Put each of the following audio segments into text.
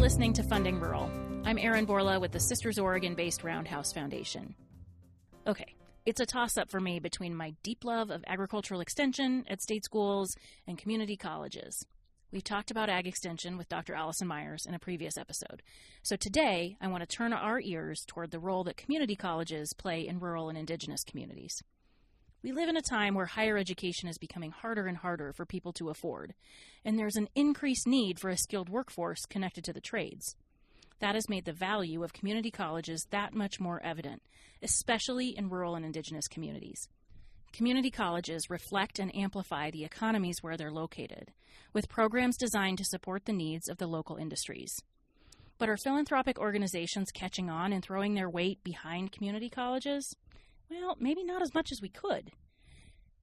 listening to Funding Rural. I'm Erin Borla with the Sisters Oregon-based Roundhouse Foundation. Okay, it's a toss-up for me between my deep love of agricultural extension at state schools and community colleges. We've talked about ag extension with Dr. Allison Myers in a previous episode. So today, I want to turn our ears toward the role that community colleges play in rural and indigenous communities. We live in a time where higher education is becoming harder and harder for people to afford, and there's an increased need for a skilled workforce connected to the trades. That has made the value of community colleges that much more evident, especially in rural and indigenous communities. Community colleges reflect and amplify the economies where they're located, with programs designed to support the needs of the local industries. But are philanthropic organizations catching on and throwing their weight behind community colleges? Well, maybe not as much as we could.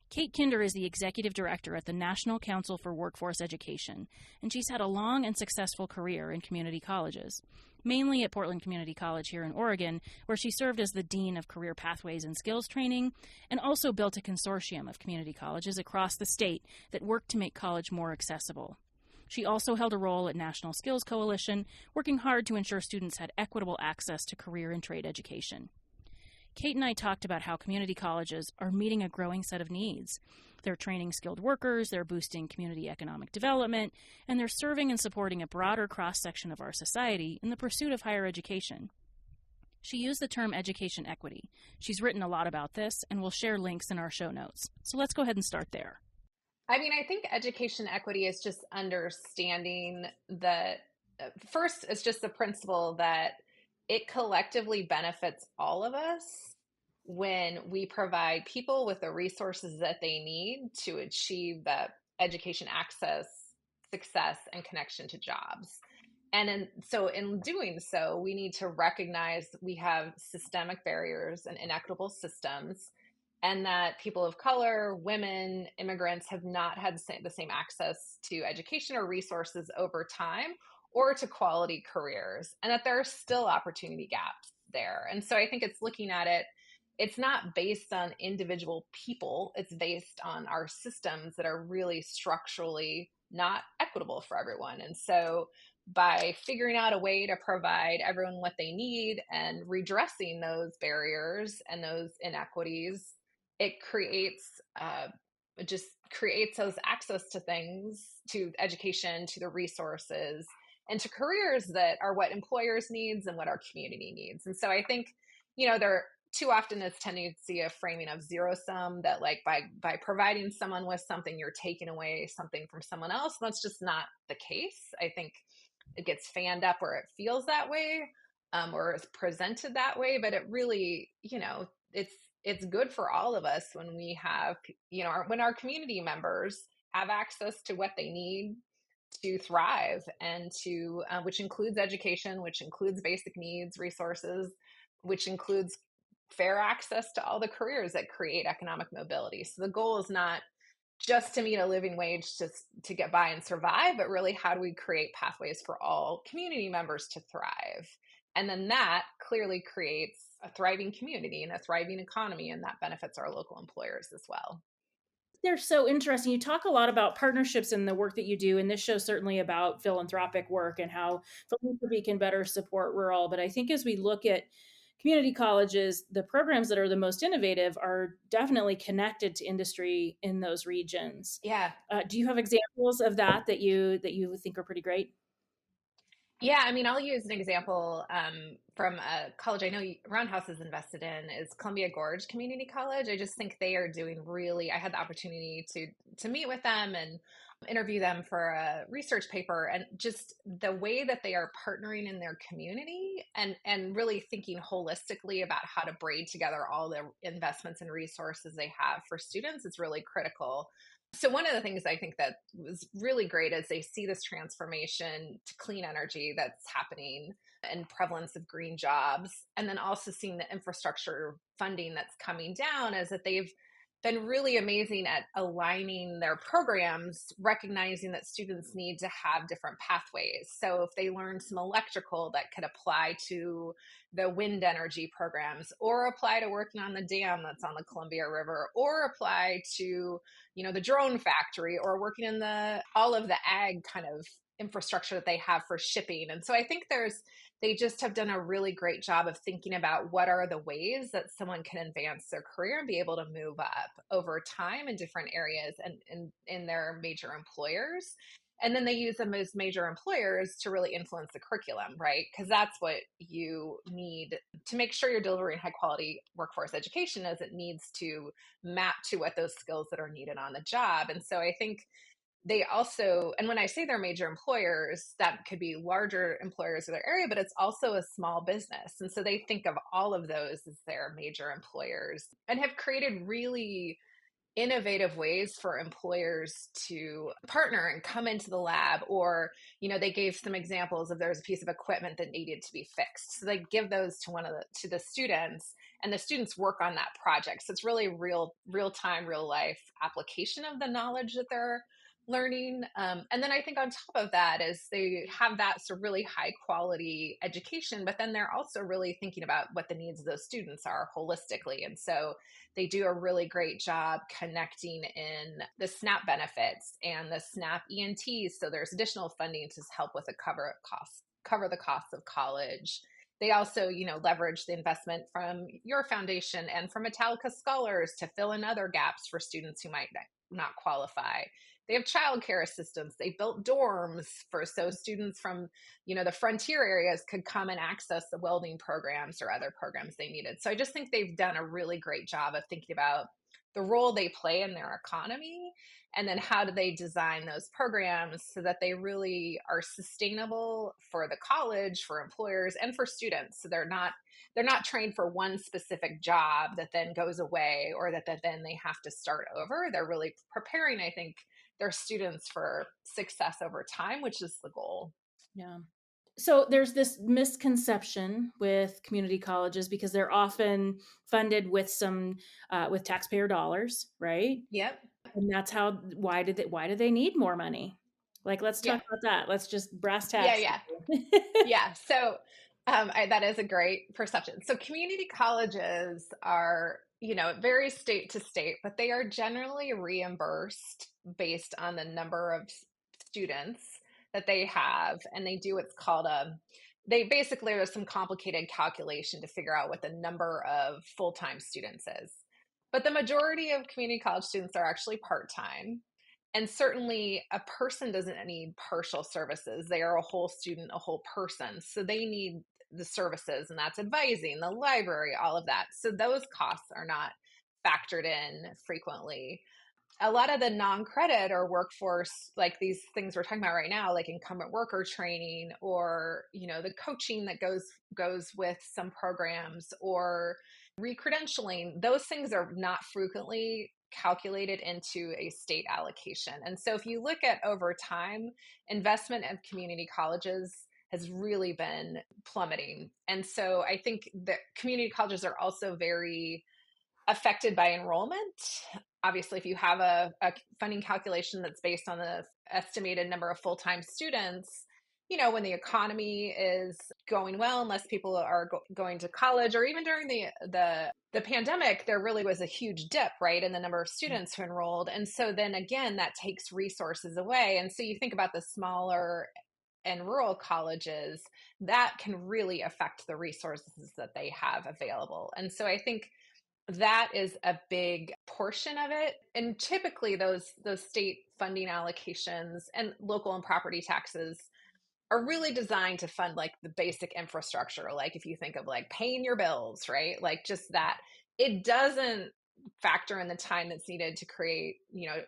Kate Kinder is the executive director at the National Council for Workforce Education, and she's had a long and successful career in community colleges, mainly at Portland Community College here in Oregon, where she served as the Dean of Career Pathways and Skills Training, and also built a consortium of community colleges across the state that work to make college more accessible. She also held a role at National Skills Coalition, working hard to ensure students had equitable access to career and trade education. Kate and I talked about how community colleges are meeting a growing set of needs. They're training skilled workers, they're boosting community economic development, and they're serving and supporting a broader cross-section of our society in the pursuit of higher education. She used the term education equity. She's written a lot about this, and we'll share links in our show notes. So let's go ahead and start there. I mean, I think education equity is just understanding that first, it's just the principle that it collectively benefits all of us when we provide people with the resources that they need to achieve that education access, success, and connection to jobs. And so in doing so, we need to recognize we have systemic barriers and inequitable systems, and that people of color, women, immigrants have not had the same access to education or resources over time, or to quality careers, and that there are still opportunity gaps there. And so I think it's looking at it, it's not based on individual people, it's based on our systems that are really structurally not equitable for everyone. And so by figuring out a way to provide everyone what they need and redressing those barriers and those inequities, it creates those access to things, to education, to the resources, and to careers that are what employers needs and what our community needs. And so I think, there too often is tendency of framing of zero sum, that like by providing someone with something, you're taking away something from someone else. That's just not the case. I think it gets fanned up where it feels that way, or is presented that way, but it really, it's good for all of us when we have, when our community members have access to what they need to thrive, and to which includes education, which includes basic needs, resources, which includes fair access to all the careers that create economic mobility. So the goal is not just to meet a living wage to get by and survive, but really how do we create pathways for all community members to thrive? And then that clearly creates a thriving community and a thriving economy, and that benefits our local employers as well. They're so interesting. You talk a lot about partnerships in the work that you do, and this show's certainly about philanthropic work and how philanthropy can better support rural. But I think as we look at community colleges, the programs that are the most innovative are definitely connected to industry in those regions. Yeah. Do you have examples of that you think are pretty great? Yeah, I mean, I'll use an example from a college I know Roundhouse is invested in, is Columbia Gorge Community College. I just think they are doing I had the opportunity to meet with them and interview them for a research paper, and just the way that they are partnering in their community and really thinking holistically about how to braid together all the investments and resources they have for students is really critical. So one of the things I think that was really great is they see this transformation to clean energy that's happening and prevalence of green jobs, and then also seeing the infrastructure funding that's coming down, is that they've been really amazing at aligning their programs, recognizing that students need to have different pathways. So if they learn some electrical, that could apply to the wind energy programs, or apply to working on the dam that's on the Columbia River, or apply to, the drone factory, or working in all of the ag kind of infrastructure that they have for shipping. And so I think they just have done a really great job of thinking about what are the ways that someone can advance their career and be able to move up over time in different areas and in their major employers. And then they use them as major employers to really influence the curriculum, right? Because that's what you need to make sure you're delivering high quality workforce education, as it needs to map to what those skills that are needed on the job. And so I think they also, and when I say they're major employers, that could be larger employers of their area, but it's also a small business. And so they think of all of those as their major employers and have created really innovative ways for employers to partner and come into the lab. Or, they gave some examples of there's a piece of equipment that needed to be fixed, so they give those to the students, and the students work on that project. So it's really real time, real life application of the knowledge that they're learning. And then I think on top of that is they have that sort of really high quality education, but then they're also really thinking about what the needs of those students are holistically. And so they do a really great job connecting in the SNAP benefits and the SNAP ENTs. So there's additional funding to help with the cover the costs of college. They also, leverage the investment from your foundation and from Metallica Scholars to fill in other gaps for students who might not qualify. They have childcare assistance. They built dorms so students from, the frontier areas could come and access the welding programs or other programs they needed. So I just think they've done a really great job of thinking about the role they play in their economy, and then how do they design those programs so that they really are sustainable for the college, for employers, and for students. So they're not trained for one specific job that then goes away, or that then they have to start over. They're really preparing, I think, their students for success over time, which is the goal. Yeah. So there's this misconception with community colleges because they're often funded with with taxpayer dollars, right? Yep. And that's why do they need more money? Like, let's Yeah. talk about that. Let's just brass tacks. Yeah. Yeah. So that is a great perception. So community colleges are, it varies state to state, but they are generally reimbursed based on the number of students that they have. And they do what's called there's some complicated calculation to figure out what the number of full-time students is. But the majority of community college students are actually part-time. And certainly a person doesn't need partial services. They are a whole student, a whole person. So they need the services, and that's advising, the library, all of that. So those costs are not factored in frequently. A lot of the non-credit or workforce, like these things we're talking about right now, like incumbent worker training, or, the coaching that goes with some programs, or recredentialing, those things are not frequently calculated into a state allocation. And so if you look at over time, investment of community colleges has really been plummeting. And so I think that community colleges are also very affected by enrollment. Obviously, if you have a funding calculation that's based on the estimated number of full-time students, when the economy is going well, and less people are going to college, or even during the pandemic, there really was a huge dip, right, in the number of students who enrolled. And so then again, that takes resources away. And so you think about the smaller and rural colleges, that can really affect the resources that they have available. And so I think that is a big portion of it. And typically those state funding allocations and local and property taxes are really designed to fund like the basic infrastructure. Like if you think of like paying your bills, right? Like just that. It doesn't factor in the time that's needed to create,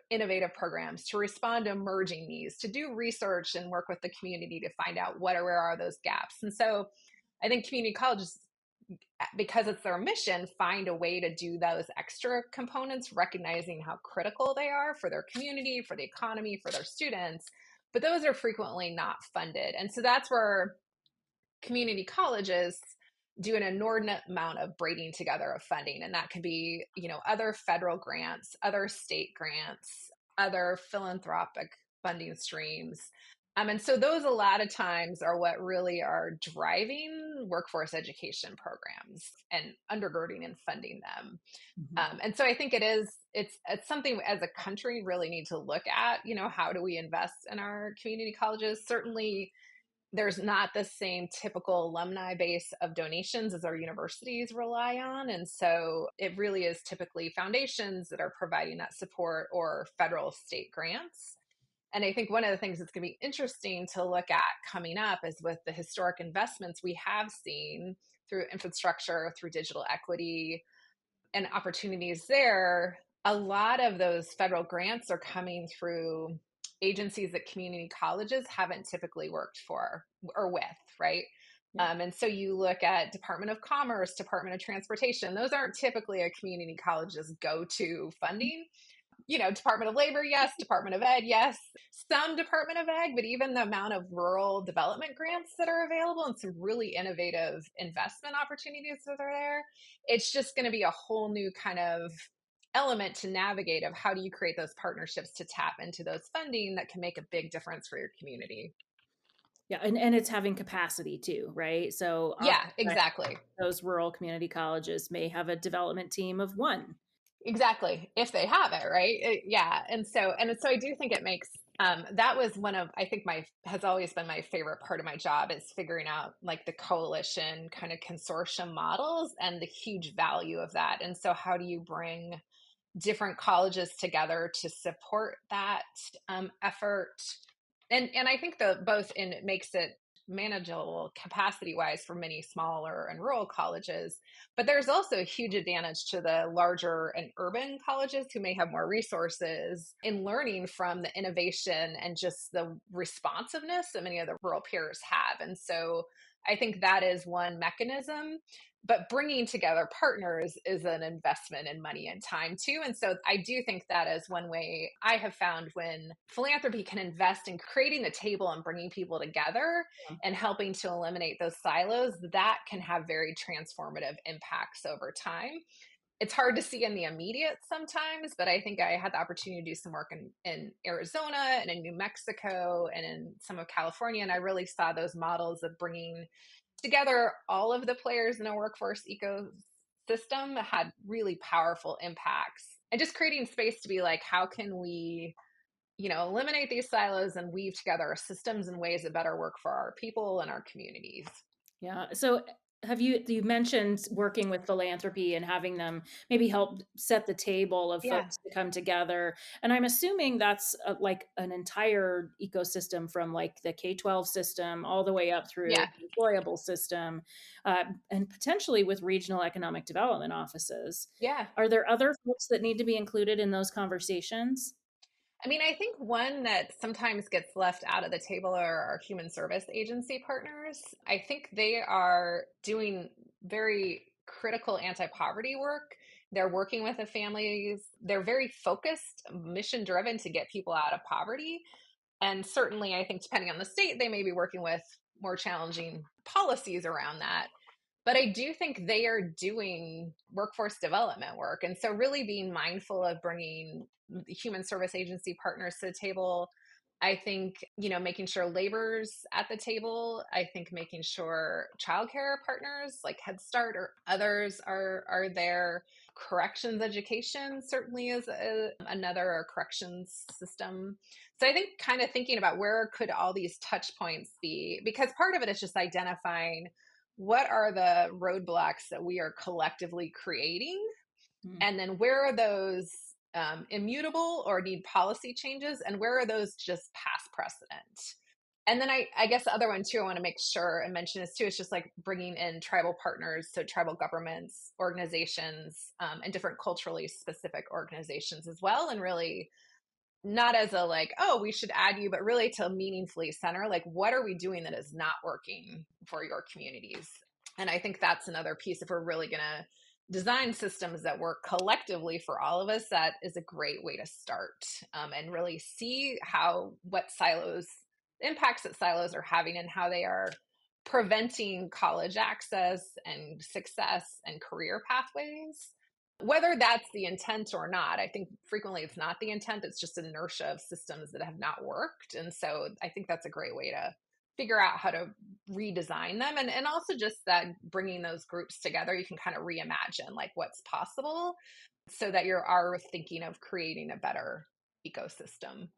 innovative programs, to respond to emerging needs, to do research and work with the community to find out where are those gaps. And so I think community colleges, because it's their mission, find a way to do those extra components, recognizing how critical they are for their community, for the economy, for their students. But those are frequently not funded. And so that's where community colleges do an inordinate amount of braiding together of funding. And that could be, other federal grants, other state grants, other philanthropic funding streams. And so those a lot of times are what really are driving workforce education programs and undergirding and funding them. Mhm. And so I think it's something as a country really need to look at, how do we invest in our community colleges? Certainly there's not the same typical alumni base of donations as our universities rely on. And so it really is typically foundations that are providing that support or federal state grants. And I think one of the things that's going to be interesting to look at coming up is with the historic investments we have seen through infrastructure, through digital equity, and opportunities there. A lot of those federal grants are coming through agencies that community colleges haven't typically worked for or with, right? Yeah. And so you look at Department of Commerce, Department of Transportation, those aren't typically a community college's go-to funding. Department of Labor, yes. Department of Ed, yes. Some Department of Ag, but even the amount of rural development grants that are available and some really innovative investment opportunities that are there, it's just going to be a whole new kind of element to navigate of how do you create those partnerships to tap into those funding that can make a big difference for your community. Yeah, and it's having capacity too, right? So Yeah, oftentimes exactly. those rural community colleges may have a development team of one. Exactly. If they have it, right? Yeah. And so I do think it makes that was one of, I think, my has always been my favorite part of my job is figuring out like the coalition kind of consortium models and the huge value of that. And so how do you bring different colleges together to support that effort? And I think the both in it makes it manageable capacity wise for many smaller and rural colleges, but there's also a huge advantage to the larger and urban colleges who may have more resources in learning from the innovation and just the responsiveness that many of the rural peers have. And so I think that is one mechanism, but bringing together partners is an investment in money and time too. And so I do think that is one way I have found when philanthropy can invest in creating the table and bringing people together and helping to eliminate those silos, that can have very transformative impacts over time. It's hard to see in the immediate sometimes, but I think I had the opportunity to do some work in Arizona and in New Mexico and in some of California. And I really saw those models of bringing together all of the players in a workforce ecosystem had really powerful impacts, and just creating space to be like, how can we eliminate these silos and weave together systems and ways that better work for our people and our communities. Yeah. So you mentioned working with philanthropy and having them maybe help set the table of Yeah. folks to come together. And I'm assuming that's like an entire ecosystem from like the K-12 system all the way up through Yeah. the employable system, and potentially with regional economic development offices. Yeah. Are there other folks that need to be included in those conversations? I mean, I think one that sometimes gets left out of the table are our human service agency partners. I think they are doing very critical anti-poverty work. They're working with the families. They're very focused, mission driven to get people out of poverty. And certainly, I think depending on the state, they may be working with more challenging policies around that. But I do think they are doing workforce development work. And so, really being mindful of bringing human service agency partners to the table. I think, making sure labor's at the table. I think making sure childcare partners like Head Start or others are there. Corrections education certainly is another corrections system. So I think kind of thinking about where could all these touch points be, because part of it is just identifying what are the roadblocks that we are collectively creating, Mm. and then where are those immutable or need policy changes, and where are those just past precedent. And then I guess the other one too I want to make sure and mention is too, it's just like bringing in tribal partners, so tribal governments, organizations, and different culturally specific organizations as well, and really not as a like, oh, we should add you, but really to meaningfully center like, what are we doing that is not working for your communities. And I think that's another piece. If we're really going to design systems that work collectively for all of us, that is a great way to start, and really see what silos, impacts that silos are having, and how they are preventing college access and success and career pathways. Whether that's the intent or not, I think frequently it's not the intent, it's just inertia of systems that have not worked. And so I think that's a great way to figure out how to redesign them. And also just that bringing those groups together, you can kind of reimagine like what's possible so that you are thinking of creating a better ecosystem.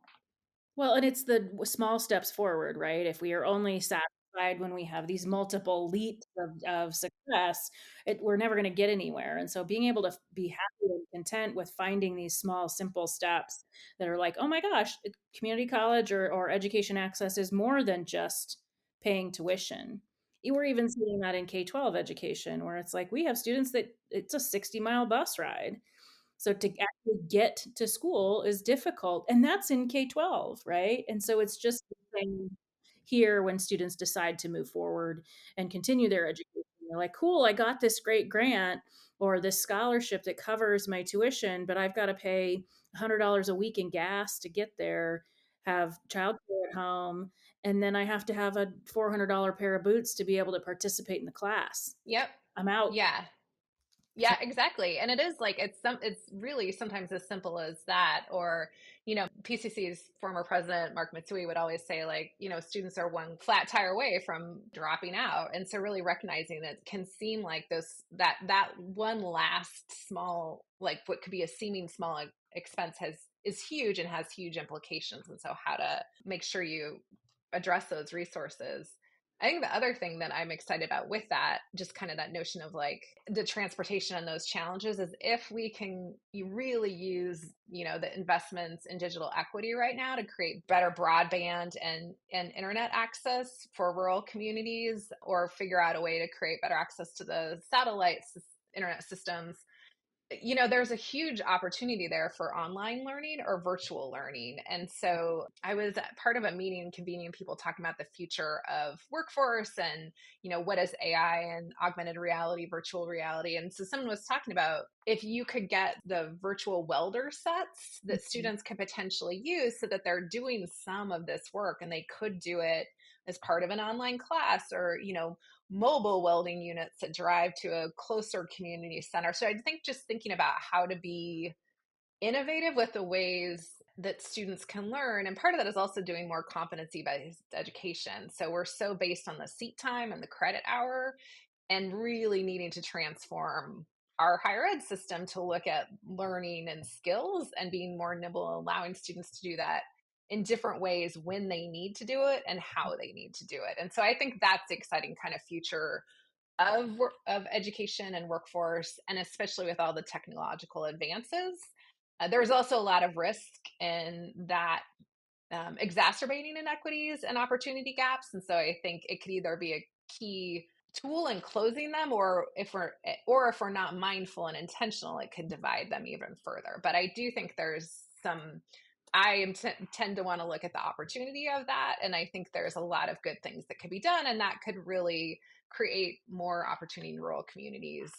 Well, and it's the small steps forward, right? If we are only satisfied when we have these multiple leaps of success, we're never going to get anywhere. And so being able to be happy and content with finding these small, simple steps that are like, oh my gosh, community college or education access is more than just paying tuition. We're even seeing that in K-12 education, where it's like we have students that it's a 60-mile bus ride. So to actually get to school is difficult, and that's in K-12, right? And so it's just the same here when students decide to move forward and continue their education. They're like, cool, I got this great grant or this scholarship that covers my tuition, but I've got to pay $100 a week in gas to get there, have childcare at home, and then I have to have a $400 pair of boots to be able to participate in the class. Yep. I'm out. Yeah. Yeah, exactly. And it is like it's really sometimes as simple as that. Or, PCC's former president Mark Mitsui would always say like, students are one flat tire away from dropping out. And so really recognizing that can seem like that one last small, like what could be a seeming small expense is huge and has huge implications. And so how to make sure you address those resources. I think the other thing that I'm excited about with that, just kind of that notion of like the transportation and those challenges, is if we can you really use, the investments in digital equity right now to create better broadband and internet access for rural communities, or figure out a way to create better access to the satellite internet systems. There's a huge opportunity there for online learning or virtual learning. And so I was part of a meeting convening people talking about the future of workforce and, what is AI and augmented reality, virtual reality. And so someone was talking about if you could get the virtual welder sets that students could potentially use so that they're doing some of this work and they could do it as part of an online class, or, mobile welding units that drive to a closer community center. So I think just thinking about how to be innovative with the ways that students can learn. And part of that is also doing more competency based education. So we're so based on the seat time and the credit hour, and really needing to transform our higher ed system to look at learning and skills and being more nimble, allowing students to do that in different ways when they need to do it and how they need to do it. And so I think that's the exciting kind of future of education and workforce, and especially with all the technological advances. There's also a lot of risk in that, exacerbating inequities and opportunity gaps. And so I think it could either be a key tool in closing them, or if we're not mindful and intentional, it could divide them even further. But I do think tend to want to look at the opportunity of that. And I think there's a lot of good things that could be done, and that could really create more opportunity in rural communities.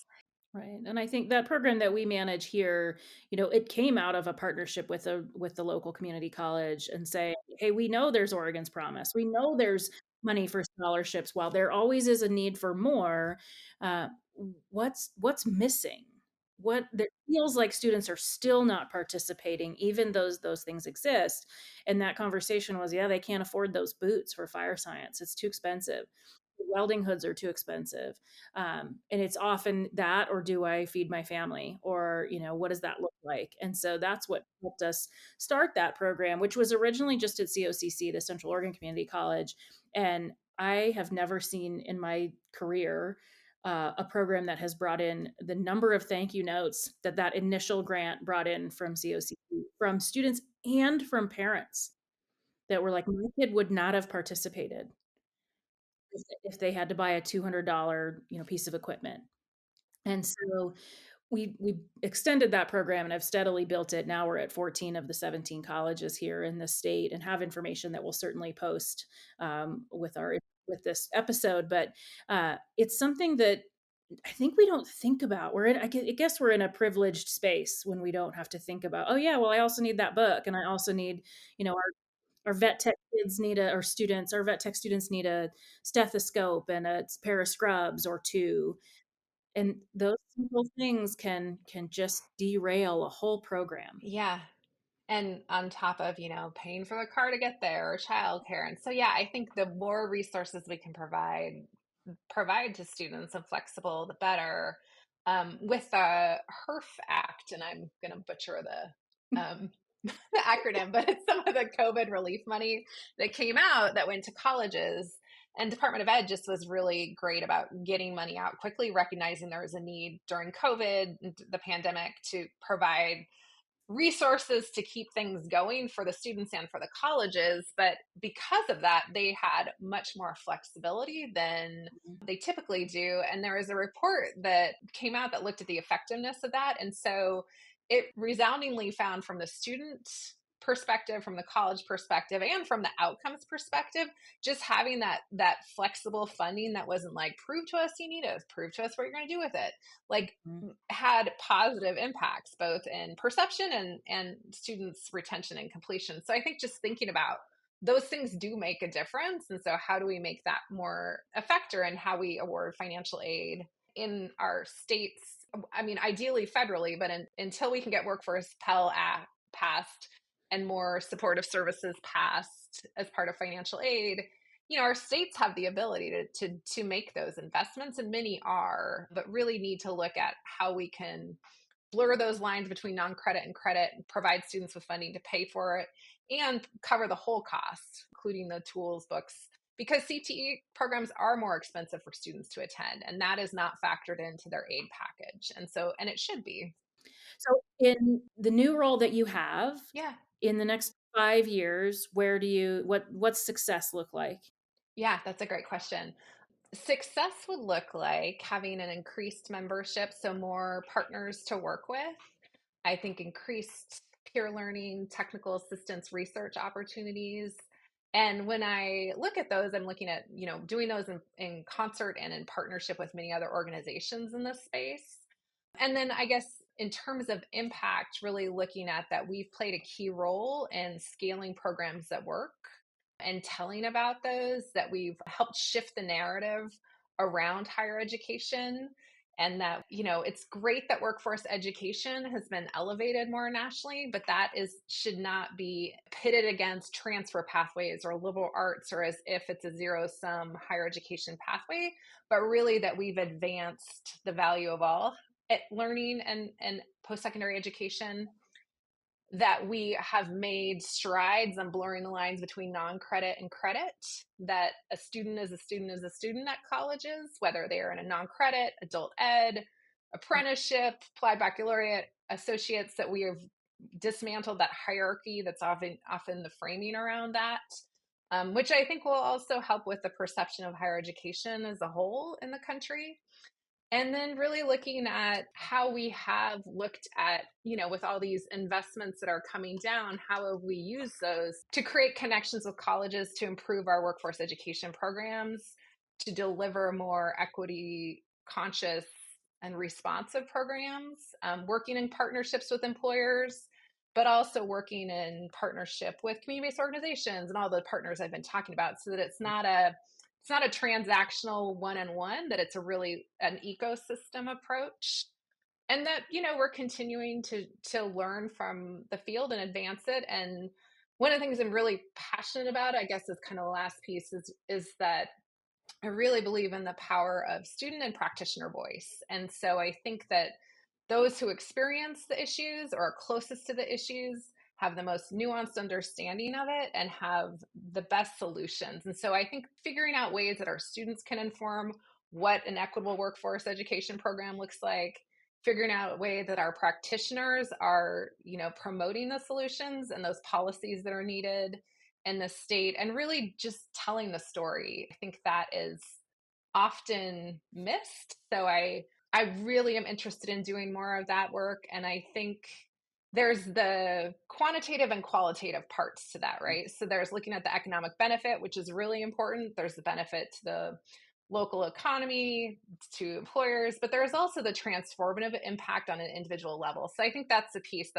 Right. And I think that program that we manage here, it came out of a partnership with the local community college and say, hey, we know there's Oregon's Promise. We know there's money for scholarships. While there always is a need for more, uh, what's missing? What that feels like students are still not participating, even those things exist. And that conversation was, yeah, they can't afford those boots for fire science. It's too expensive. Welding hoods are too expensive. And it's often that, or do I feed my family, or what does that look like? And so that's what helped us start that program, which was originally just at COCC, the Central Oregon Community College. And I have never seen in my career a program that has brought in the number of thank you notes that initial grant brought in from COCC, from students and from parents, that were like, my kid would not have participated if they had to buy a $200 piece of equipment. And so we extended that program and have steadily built it. Now we're at 14 of the 17 colleges here in the state, and have information that we'll certainly post with this episode. But it's something that I think we don't think about. I guess we're in a privileged space when we don't have to think about, oh yeah, well, I also need that book, and I also need, our vet tech kids need our vet tech students need a stethoscope and a pair of scrubs or two. And those simple things can just derail a whole program. Yeah. And on top of, paying for the car to get there or childcare. And so, yeah, I think the more resources we can provide to students and flexible, the better. With the HERF Act, and I'm going to butcher the acronym, but it's some of the COVID relief money that came out that went to colleges. And Department of Ed just was really great about getting money out quickly, recognizing there was a need during COVID, the pandemic, to provide resources to keep things going for the students and for the colleges. But because of that, they had much more flexibility than they typically do. And there was a report that came out that looked at the effectiveness of that. And so it resoundingly found, from the student perspective, from the college perspective, and from the outcomes perspective, just having that flexible funding that wasn't like, prove to us you need it, prove to us what you're going to do with it, like had positive impacts both in perception and students retention and completion. So I think just thinking about those things do make a difference. And so how do we make that more effective in how we award financial aid in our states? I mean, ideally federally, but until we can get workforce Pell Act passed and more supportive services passed as part of financial aid, our states have the ability to make those investments, and many are, but really need to look at how we can blur those lines between non-credit and credit, provide students with funding to pay for it, and cover the whole cost, including the tools, books, because CTE programs are more expensive for students to attend, and that is not factored into their aid package. And it should be. So in the new role that you have, Yeah. in the next 5 years, what's success look like? Yeah, that's a great question. Success would look like having an increased membership, so more partners to work with. I think increased peer learning, technical assistance, research opportunities. And when I look at those, I'm looking at, doing those in concert and in partnership with many other organizations in this space. And then I guess in terms of impact, really looking at that we've played a key role in scaling programs that work and telling about those, that we've helped shift the narrative around higher education. And that, it's great that workforce education has been elevated more nationally, but that should not be pitted against transfer pathways or liberal arts, or as if it's a zero-sum higher education pathway, but really that we've advanced the value of all at learning and post-secondary education, that we have made strides on blurring the lines between non-credit and credit, that a student is a student is a student at colleges, whether they are in a non-credit, adult ed, apprenticeship, applied baccalaureate, associates, that we have dismantled that hierarchy that's often the framing around that, which I think will also help with the perception of higher education as a whole in the country. And then really looking at how we have looked at, with all these investments that are coming down, how have we used those to create connections with colleges to improve our workforce education programs, to deliver more equity conscious and responsive programs, working in partnerships with employers, but also working in partnership with community-based organizations and all the partners I've been talking about, so that it's not a transactional one-on-one, that it's a really an ecosystem approach. And that, we're continuing to learn from the field and advance it. And one of the things I'm really passionate about, I guess, is kind of the last piece, is that I really believe in the power of student and practitioner voice. And so I think that those who experience the issues or are closest to the issues have the most nuanced understanding of it and have the best solutions. And so I think figuring out ways that our students can inform what an equitable workforce education program looks like, figuring out a way that our practitioners are, promoting the solutions and those policies that are needed in the state, and really just telling the story. I think that is often missed. So I really am interested in doing more of that work. And I think there's the quantitative and qualitative parts to that, right? So there's looking at the economic benefit, which is really important. There's the benefit to the local economy, to employers, but there's also the transformative impact on an individual level. So I think that's the piece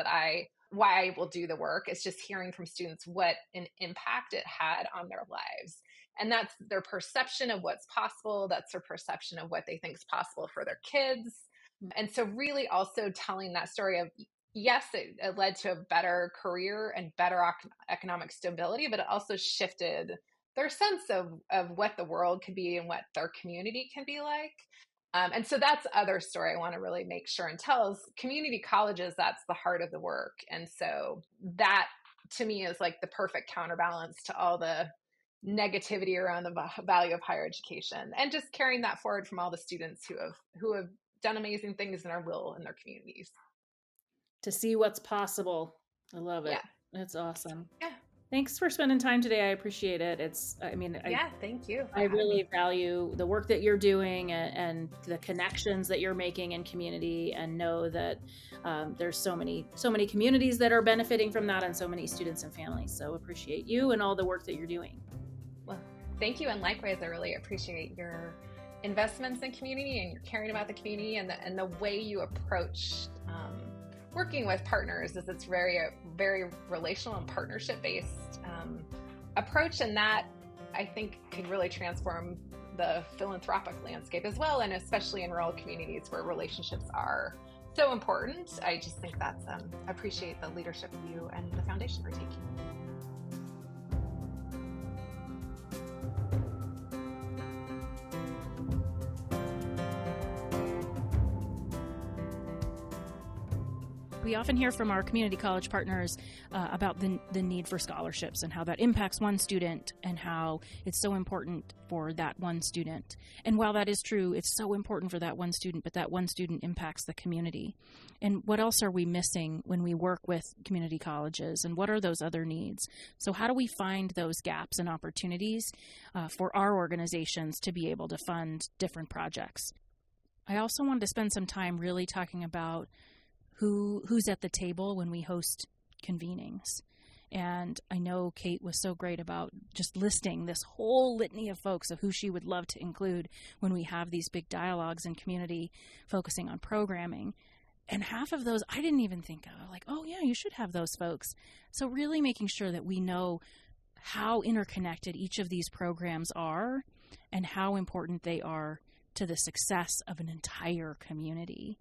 why I will do the work, is just hearing from students what an impact it had on their lives. And that's their perception of what's possible. That's their perception of what they think is possible for their kids. And so really also telling that story of, yes, it led to a better career and better economic stability, but it also shifted their sense of what the world could be and what their community can be like. And so that's other story I want to really make sure and tell is community colleges, that's the heart of the work. And so that to me is like the perfect counterbalance to all the negativity around the value of higher education, and just carrying that forward from all the students who have done amazing things and will in their communities. To see what's possible. I love it. Yeah. That's awesome. Yeah. Thanks for spending time today. I appreciate it. Thank you. I really value the work that you're doing and the connections that you're making in community, and know that there's so many communities that are benefiting from that, and so many students and families. So appreciate you and all the work that you're doing. Well, thank you. And likewise, I really appreciate your investments in community and your caring about the community, and the way you approach working with partners. Is it's very relational and partnership based approach, and that I think could really transform the philanthropic landscape as well, and especially in rural communities where relationships are so important. I just think that's appreciate the leadership you and the foundation are taking. We often hear from our community college partners about the need for scholarships and how that impacts one student, and how it's so important for that one student. And while that is true, it's so important for that one student, but that one student impacts the community. And what else are we missing when we work with community colleges, and what are those other needs? So how do we find those gaps and opportunities for our organizations to be able to fund different projects? I also wanted to spend some time really talking about who's at the table when we host convenings. And I know Kate was so great about just listing this whole litany of folks of who she would love to include when we have these big dialogues in community focusing on programming. And half of those I didn't even think of. Like, oh yeah, you should have those folks. So really making sure that we know how interconnected each of these programs are, and how important they are to the success of an entire community.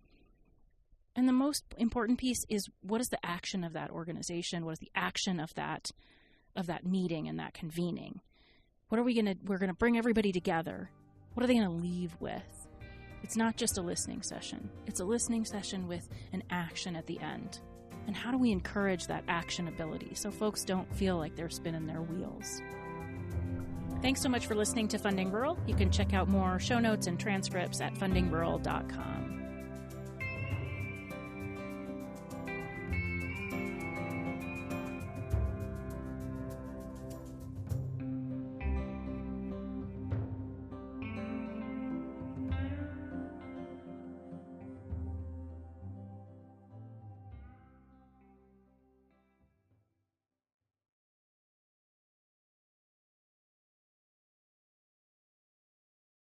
And the most important piece is, what is the action of that organization? What is the action of that meeting and that convening? We're going to bring everybody together. What are they going to leave with? It's not just a listening session. It's a listening session with an action at the end. And how do we encourage that actionability so folks don't feel like they're spinning their wheels? Thanks so much for listening to Funding Rural. You can check out more show notes and transcripts at fundingrural.com.